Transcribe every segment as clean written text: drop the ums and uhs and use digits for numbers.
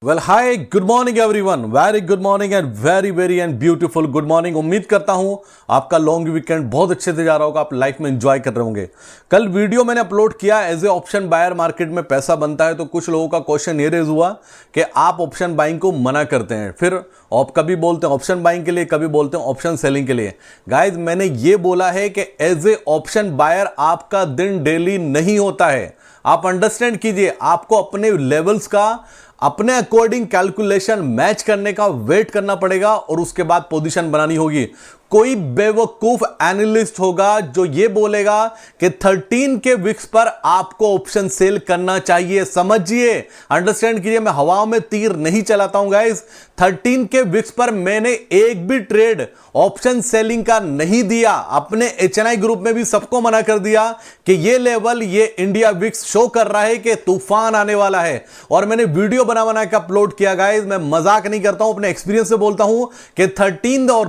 Well hi, good morning everyone, very good morning and very and beautiful good morning. उम्मीद करता हूं आपका long weekend बहुत अच्छे से जा रहा होगा, आप लाइफ में एंजॉय कर रहे होंगे। कल वीडियो मैंने अपलोड किया as a option buyer market में पैसा बनता है, तो कुछ लोगों का क्वेश्चन ये रेज हुआ कि आप ऑप्शन बाइंग को मना करते हैं, फिर आप कभी बोलते हैं ऑप्शन बाइंग के लिए, कभी बोलते हैं ऑप्शन सेलिंग के लिए। गाइज, मैंने ये बोला है कि एज ए ऑप्शन बायर आपका दिन डेली नहीं होता है। आप अंडरस्टैंड कीजिए, आपको अपने लेवल्स का अपने अकॉर्डिंग कैलकुलेशन मैच करने का वेट करना पड़ेगा और उसके बाद पोजीशन बनानी होगी। कोई बेवकूफ एनालिस्ट होगा जो ये बोलेगा कि 13 के विक्स पर आपको ऑप्शन सेल करना चाहिए। समझिए, अंडरस्टैंड कीजिए, मैं हवाओं में तीर नहीं चलाता हूं गाइस। 13 के विक्स पर मैंने एक भी ट्रेड ऑप्शन सेलिंग का नहीं दिया। अपने HNI ग्रुप में भी सबको मना कर दिया कि ये लेवल, ये इंडिया विक्स शो कर रहा है कि तूफान आने वाला है, और मैंने वीडियो बना के अपलोड किया गाइस। मैं मजाक नहीं करता हूं, अपने एक्सपीरियंस से बोलता हूं कि 13 और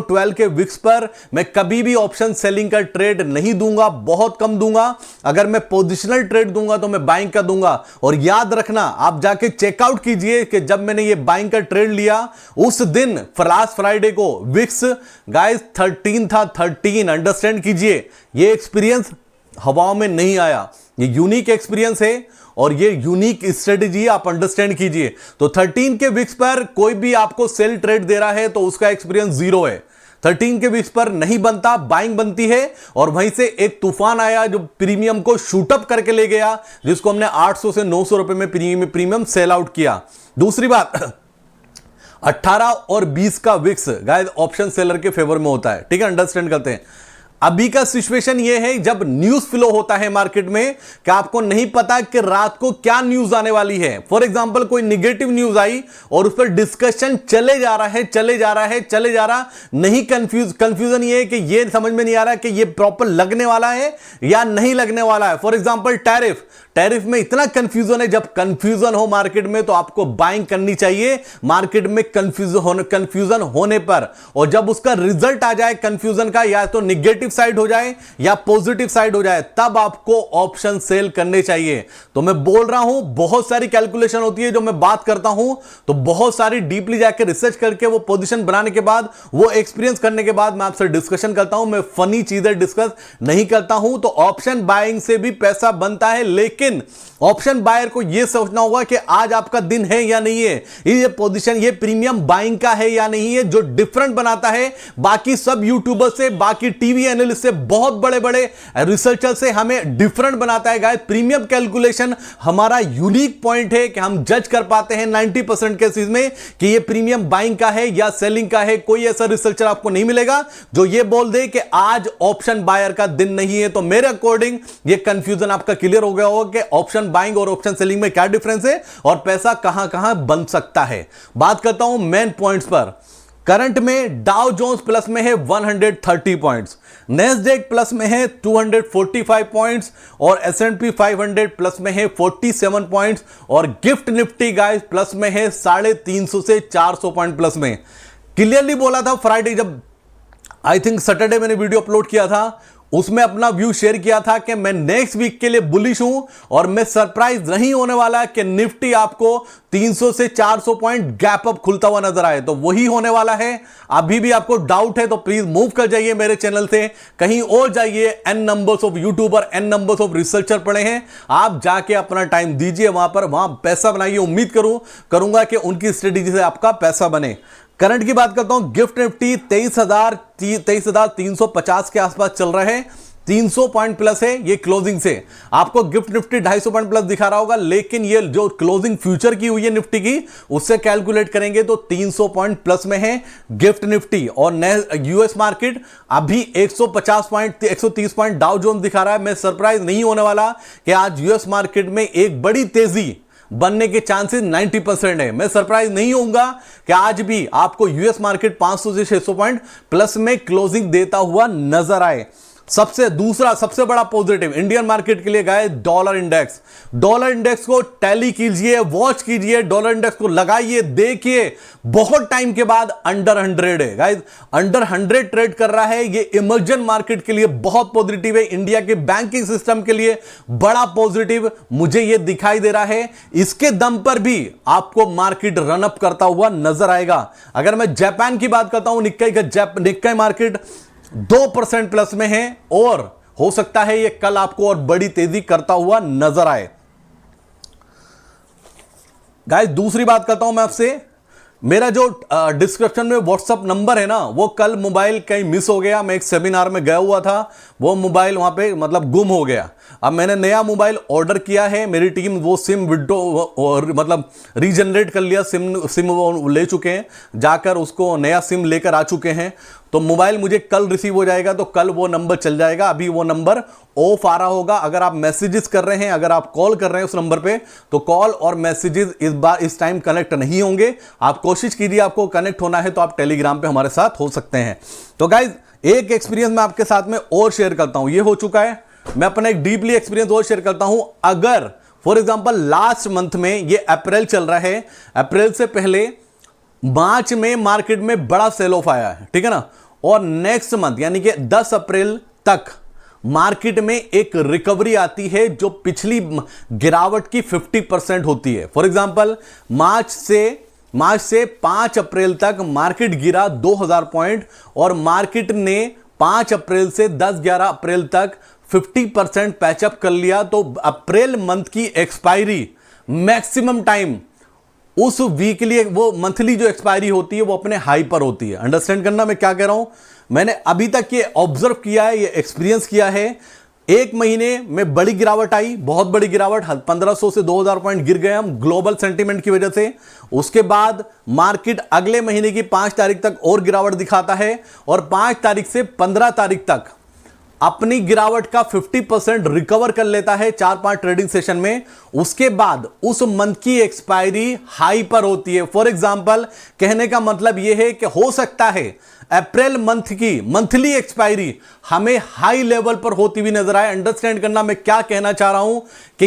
12 के विक्स पर मैं कभी भी ऑप्शन सेलिंग का ट्रेड नहीं दूंगा, बहुत कम दूंगा। अगर मैं पोजिशनल ट्रेड दूंगा तो मैं बाइंग का दूंगा। और याद रखना, आप जाके चेकआउट कीजिए कि जब मैंने ये बाइंग का ट्रेड लिया उस दिन लास्ट फ्राइडे को विक्स गाइस 13 था, 13। अंडरस्टैंड कीजिए, ये एक्सपीरियंस हवाओं में नहीं आया, ये यूनिक एक्सपीरियंस है और ये यूनिक स्ट्रेटेजी आप अंडरस्टैंड कीजिए। तो 13 के विक्स पर कोई भी आपको सेल ट्रेड दे रहा है तो उसका एक्सपीरियंस जीरो है। 13 के विक्स पर नहीं बनता, बाइंग बनती है। और वहीं से एक तूफान आया जो प्रीमियम को शूटअप करके ले गया, जिसको हमने 800 से 900 रुपए में प्रीमियम सेल आउट किया। दूसरी बात, 18 और 20 का विक्स गाइस ऑप्शन सेलर के फेवर में होता है, ठीक है, अंडरस्टैंड करते हैं। अभी का सिचुएशन ये है, जब न्यूज फ्लो होता है मार्केट में कि आपको नहीं पता कि रात को क्या न्यूज आने वाली है। फॉर एग्जांपल, कोई निगेटिव न्यूज आई और उस पर डिस्कशन चले जा रहा, नहीं कंफ्यूजन ये है कि ये समझ में नहीं आ रहा कि ये प्रॉपर लगने वाला है या नहीं लगने वाला है। फॉर एग्जांपल, टैरिफ में इतना कंफ्यूजन है। जब कंफ्यूजन हो मार्केट में तो आपको बाइंग करनी चाहिए मार्केट में कंफ्यूजन होने पर। और जब उसका रिजल्ट आ जाए कंफ्यूजन का, या तो निगेटिव साइड हो जाए या पॉजिटिव साइड हो जाए, तब आपको ऑप्शन सेल करने चाहिए। तो मैं बोल रहा हूं, बहुत सारी कैलकुलेशन होती है जो मैं बात करता हूं, तो बहुत सारी डीपली जाकर रिसर्च करके वो पोजीशन बनाने के बाद, वो एक्सपीरियंस करने के बाद मैं आपसे डिस्कशन करता हूं। मैं फनी चीजें डिस्कस नहीं करता हूं। तो ऑप्शन बाइंग से भी पैसा बनता है, लेकिन ऑप्शन बायर को यह सोचना होगा कि आज आपका दिन है या नहीं है, ये पोजीशन, ये प्रीमियम बाइंग का है या नहीं है। जो डिफरेंट बनाता है बाकी सब यूट्यूबर से, बाकी टीवी एनालिस्ट से, बहुत बड़े बड़े रिसर्चर से, हमें डिफरेंट बनाता है गाइस प्रीमियम कैलकुलेशन। हमारा यूनिक पॉइंट है कि हम जज कर पाते हैं 90% केसेस में कि ये प्रीमियम बाइंग का है या सेलिंग का है। कोई ऐसा रिसर्चर आपको नहीं मिलेगा जो ये बोल दे कि आज ऑप्शन बायर का दिन नहीं है। तो मेरे अकॉर्डिंग ये कंफ्यूजन आपका क्लियर हो गया होगा कि ऑप्शन बाइंग और ऑप्शन सेलिंग में क्या डिफरेंस है और पैसा कहां कहां बन सकता है। बात करता हूं मेन पॉइंट्स पर। करंट में डाउ जोन्स प्लस में है 130 पॉइंट्स, नेस्डेक प्लस में है 245 पॉइंट्स और S&P 500 प्लस में है 47 पॉइंट्स और गिफ्ट निफ्टी गाइस प्लस में है 350 से 400 पॉइंट प्लस में। क्लियरली बोला था फ्राइडे, जब आई थिंक सैटरडे मैंने वीडियो अपलोड किया था, उसमें अपना व्यू शेयर किया था कि मैं नेक्स्ट वीक के लिए बुलिश हूं और मैं सरप्राइज नहीं होने वाला कि निफ्टी आपको 300 से 400 पॉइंट गैप अप खुलता हुआ नजर आए। तो वही होने वाला है। अभी भी आपको डाउट है तो प्लीज मूव कर जाइए मेरे चैनल से, कहीं और जाइए। N numbers of YouTuber, N numbers of researcher पड़े हैं, आप जाके अपना टाइम दीजिए वहां पैसा बनाइए। उम्मीद करूंगा कि उनकी स्ट्रेटेजी से आपका पैसा बने। करंट की बात करता हूं, गिफ्ट निफ्टी 23,350 के आसपास चल रहा है, 300 पॉइंट प्लस है ये क्लोजिंग से। आपको गिफ्ट निफ्टी 250 पॉइंट प्लस दिखा रहा होगा, लेकिन ये जो क्लोजिंग फ्यूचर की हुई है निफ्टी की, उससे कैलकुलेट करेंगे तो 300 पॉइंट प्लस में है गिफ्ट निफ्टी। और यूएस मार्केट अभी 150 पॉइंट 130 पॉइंट डाउ जोन्स दिखा रहा है। मैं सरप्राइज नहीं होने वाला कि आज यूएस मार्केट में एक बड़ी तेजी बनने के चांसेस 90% है। मैं सरप्राइज नहीं होऊंगा कि आज भी आपको यूएस मार्केट 500 से 600 पॉइंट प्लस में क्लोजिंग देता हुआ नजर आए। सबसे बड़ा पॉजिटिव इंडियन मार्केट के लिए गाइस डॉलर इंडेक्स को टैली कीजिए, वॉच कीजिए, डॉलर इंडेक्स को लगाइए, देखिए बहुत टाइम के बाद अंडर 100 है गाइस, अंडर 100 ट्रेड कर रहा है। ये इमर्जिंग मार्केट के लिए बहुत पॉजिटिव है, इंडिया के बैंकिंग सिस्टम के लिए बड़ा पॉजिटिव मुझे ये दिखाई दे रहा है। इसके दम पर भी आपको मार्केट रन अप करता हुआ नजर आएगा। अगर मैं जापान की बात करता हूं, निक्काई मार्केट 2% प्लस में है और हो सकता है ये कल आपको और बड़ी तेजी करता हुआ नजर आए। गाइस दूसरी बात करता हूं मैं आपसे, मेरा जो डिस्क्रिप्शन में व्हाट्सअप नंबर है ना, वो कल मोबाइल कहीं मिस हो गया, मैं एक सेमिनार में गया हुआ था, वो मोबाइल वहां पे मतलब गुम हो गया। अब मैंने नया मोबाइल ऑर्डर किया है, मेरी टीम वो सिम विड्रॉ और मतलब रीजनरेट कर लिया, सिम वो ले चुके हैं, जाकर उसको नया सिम लेकर आ चुके हैं। तो मोबाइल मुझे कल रिसीव हो जाएगा, तो कल वो नंबर चल जाएगा। अभी वो नंबर ऑफ आ रहा होगा। अगर आप मैसेजेस कर रहे हैं, अगर आप कॉल कर रहे हैं उस नंबर पे, तो कॉल और मैसेजेस इस टाइम कनेक्ट नहीं होंगे। आप कोशिश कीजिए, आपको कनेक्ट होना है तो आप टेलीग्राम पे हमारे साथ हो सकते हैं। तो गाइज एक एक्सपीरियंस मैं आपके साथ में और शेयर करता हूं, ये हो चुका है। मैं अपना एक डीपली एक्सपीरियंस और शेयर करता हूं। अगर फॉर एग्जांपल लास्ट मंथ में, ये अप्रैल चल रहा है, अप्रैल से पहले मार्च में मार्केट में बड़ा सेल ऑफ आया है, ठीक है ना, और नेक्स्ट मंथ यानी कि 10 अप्रैल तक मार्केट में एक रिकवरी आती है जो पिछली गिरावट की 50% होती है। फॉर एग्जांपल मार्च से 5 अप्रैल तक मार्केट गिरा 2000 पॉइंट और मार्केट ने 5 अप्रैल से 10-11 अप्रैल तक 50% पैचअप कर लिया। तो अप्रैल मंथ की एक्सपायरी मैक्सिमम टाइम उस वीकली, वो मंथली जो एक्सपायरी होती है वो अपने हाई पर होती है। अंडरस्टैंड करना मैं क्या कह रहा हूं। मैंने अभी तक ये ऑब्जर्व किया है, ये एक्सपीरियंस किया है। एक महीने में बड़ी गिरावट आई, बहुत बड़ी गिरावट, 1500 से 2000 पॉइंट गिर गए हम ग्लोबल सेंटीमेंट की वजह से। उसके बाद मार्केट अगले महीने की 5 तारीख तक और गिरावट दिखाता है और 5 तारीख से 15 तारीख तक अपनी गिरावट का 50% रिकवर कर लेता है 4-5 ट्रेडिंग सेशन में। उसके बाद उस मंथ की एक्सपायरी हाई पर होती है। फॉर एग्जांपल कहने का मतलब यह है कि हो सकता है अप्रैल मंथ की मंथली एक्सपायरी हमें हाई लेवल पर होती हुई नजर आए। अंडरस्टैंड करना मैं क्या कहना चाह रहा हूं कि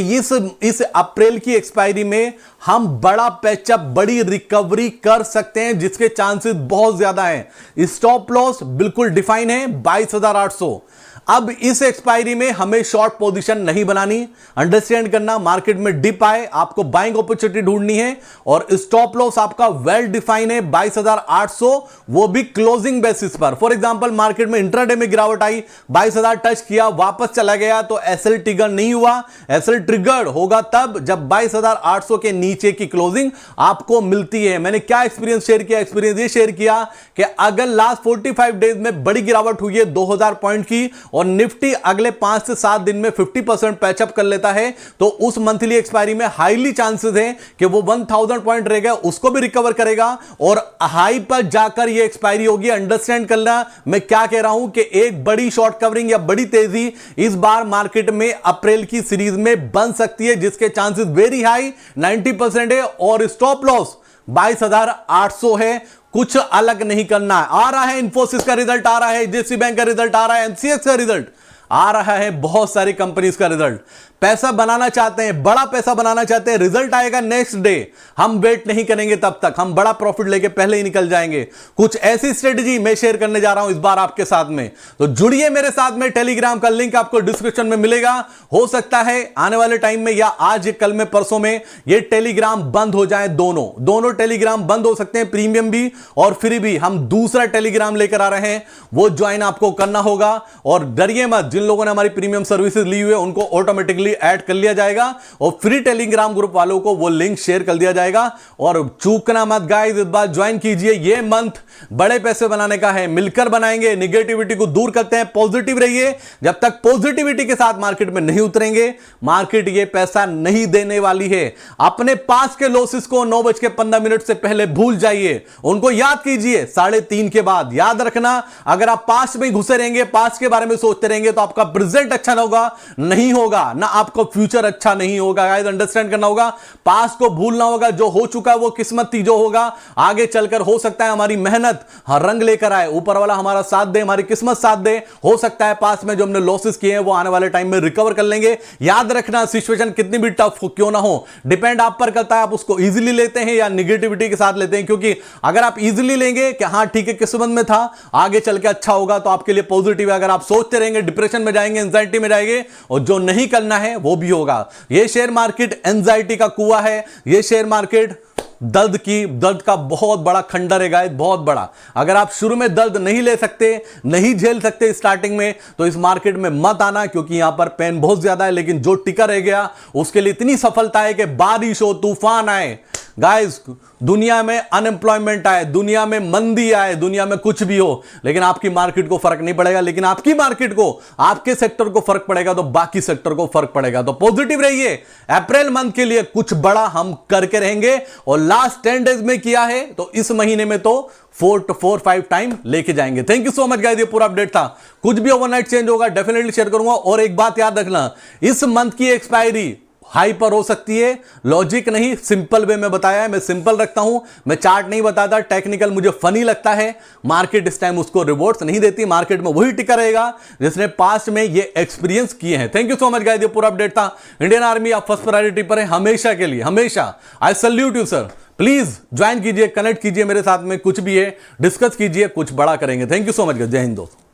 इस अप्रैल की एक्सपायरी में हम बड़ा पैचअप, बड़ी रिकवरी कर सकते हैं जिसके चांसेस बहुत ज्यादा हैं। स्टॉप लॉस बिल्कुल डिफाइन है 22,800। अब इस एक्सपायरी में हमें शॉर्ट पोजीशन नहीं बनानी। अंडरस्टैंड करना, मार्केट में डिप आए आपको बाइंग अपॉर्चुनिटी ढूंढनी है और स्टॉप लॉस आपका वेल डिफाइन है 22,800, वो भी क्लोजिंग बेसिस पर। फॉर एग्जांपल मार्केट में इंट्राडे में गिरावट आई, 22,000 टच किया, वापस चला गया, तो एसएल ट्रिगर नहीं हुआ। एसएल ट्रिगर होगा तब जब 22,800 के नीचे की क्लोजिंग आपको मिलती है। मैंने क्या एक्सपीरियंस शेयर किया? एक्सपीरियंस ये शेयर किया कि अगर लास्ट 45 डेज में बड़ी गिरावट हुई है 2000 पॉइंट की और निफ्टी अगले 5 से 7 दिन में 50% पैचअप कर लेता है, तो उस मंथली एक्सपायरी में हाईली चांसेस हैं कि वो 1000 पॉइंट रहेगा, उसको भी रिकवर करेगा और हाई पर जाकर ये एक्सपायरी होगी। अंडरस्टैंड करना मैं क्या कह रहा हूं कि एक बड़ी शॉर्ट कवरिंग या बड़ी तेजी इस बार मार्केट में अप्रैल की सीरीज में बन सकती है जिसके चांसेस वेरी हाई 90% है और स्टॉप लॉस 22,800 है। कुछ अलग नहीं करना है। आ रहा है इंफोसिस का रिजल्ट, आ रहा है एचडीएफसी बैंक का रिजल्ट, आ रहा है एमसीएक्स का रिजल्ट, आ रहा है बहुत सारी कंपनीज का रिजल्ट। पैसा बनाना चाहते हैं, बड़ा पैसा बनाना चाहते हैं, रिजल्ट आएगा नेक्स्ट डे, हम वेट नहीं करेंगे तब तक, हम बड़ा प्रॉफिट लेके पहले ही निकल जाएंगे। कुछ ऐसी स्ट्रेटजी मैं शेयर करने जा रहा हूं इस बार आपके साथ में, तो जुड़िए मेरे साथ में। टेलीग्राम का लिंक आपको डिस्क्रिप्शन में मिलेगा। हो सकता है आने वाले टाइम में या आज कल में परसों में ये टेलीग्राम बंद हो जाए, दोनों टेलीग्राम बंद हो सकते हैं, प्रीमियम भी और फ्री भी। हम दूसरा टेलीग्राम लेकर आ रहे हैं, वो ज्वाइन आपको करना होगा और डरिए मत, जिन लोगों ने हमारी प्रीमियम सर्विसेज ली हुई है उनको ऑटोमेटिकली ऐड कर लिया जाएगा और फ्री टेलीग्राम ग्रुप वालों को वो लिंक शेयर कर दिया जाएगा। और चूकना मत गाइस, इस बार ज्वाइन कीजिए। ये मंथ बड़े पैसे बनाने का है, मिलकर बनाएंगे, निगेटिविटी को दूर करते हैं, पॉजिटिव रहिए। जब तक पॉजिटिविटी के साथ मार्केट में नहीं उतरेंगे, मार्केट ये पैसा नहीं देने वाली है। अपने पास के लॉसेस को 9:15 से पहले भूल जाइए, उनको याद कीजिए 3:30 के बाद। याद रखना, अगर आप पास्ट में घुसे रहेंगे, पास्ट के बारे में सोचते रहेंगे, तो आपका प्रेजेंट अच्छा ना होगा, नहीं होगा, ना आपको फ्यूचर अच्छा नहीं होगा। गाइस अंडरस्टैंड करना होगा, पास्ट को भूलना होगा। जो हो चुका है वो किस्मत थी, जो होगा आगे चलकर हो सकता है हमारी मेहनत रंग लेकर आए, ऊपर वाला हमारा साथ दे, हमारी किस्मत साथ दे। हो सकता है पास्ट में जो हमने लॉसेस किए हैं वो आने वाले टाइम में रिकवर कर लेंगे। याद रखना, सिचुएशन कितनी भी टफ क्यों ना हो, डिपेंड आप पर करता है आप उसको इजीली लेते हैं या निगेटिविटी के साथ लेते हैं। क्योंकि अगर आप इजीली लेंगे कि हां ठीक है किस्मत में था, आगे चल के अच्छा होगा, तो आपके लिए पॉजिटिव है। अगर आप सोचते रहेंगे डिप्रेशन में जाएंगे, एंजाइटी में जाएंगे, और जो नहीं करना है वो भी होगा। यह शेयर मार्केट एंजाइटी का कुआं है, यह शेयर मार्केट दर्द का बहुत बड़ा खंडर है गाइस, बहुत बड़ा। अगर आप शुरू में दर्द नहीं ले सकते, नहीं झेल सकते स्टार्टिंग में, तो इस मार्केट में मत आना, क्योंकि यहां पर पेन बहुत ज्यादा है। लेकिन जो टिका रह गया उसके लिए इतनी सफलता है कि बारिश हो, तूफान आए गाइस, दुनिया में अनएम्प्लॉयमेंट आए, दुनिया में मंदी आए, दुनिया में कुछ भी हो, लेकिन आपकी मार्केट को फर्क नहीं पड़ेगा। लेकिन आपकी मार्केट को, आपके सेक्टर को फर्क पड़ेगा तो बाकी सेक्टर को फर्क पड़ेगा। तो पॉजिटिव रहिए, अप्रैल मंथ के लिए कुछ बड़ा हम करके रहेंगे। और लास्ट 10 डेज में किया है तो इस महीने में तो 4-5 टाइम लेके जाएंगे। Thank you so much guys, ये पूरा अपडेट था। कुछ भी ओवरनाइट चेंज होगा डेफिनेटली शेयर करूंगा। और एक बात याद रखना, इस मंथ की एक्सपायरी हाई पर हो सकती है, लॉजिक नहीं, सिंपल वे में बताया है। मैं सिंपल रखता हूं, मैं चार्ट नहीं बताता, टेक्निकल मुझे फनी लगता है। मार्केट इस टाइम उसको रिवॉर्ड्स नहीं देती, मार्केट में वही टिका रहेगा जिसने पास्ट में ये एक्सपीरियंस किए हैं। Thank you so much guys, ये पूरा अपडेट था। इंडियन आर्मी आप फर्स्ट प्रायोरिटी पर है हमेशा के लिए, हमेशा। I salute you sir. Please join कीजिए, कनेक्ट कीजिए मेरे साथ में, कुछ भी है डिस्कस कीजिए, कुछ बड़ा करेंगे। Thank you so much guys, जय हिंद दोस्तों।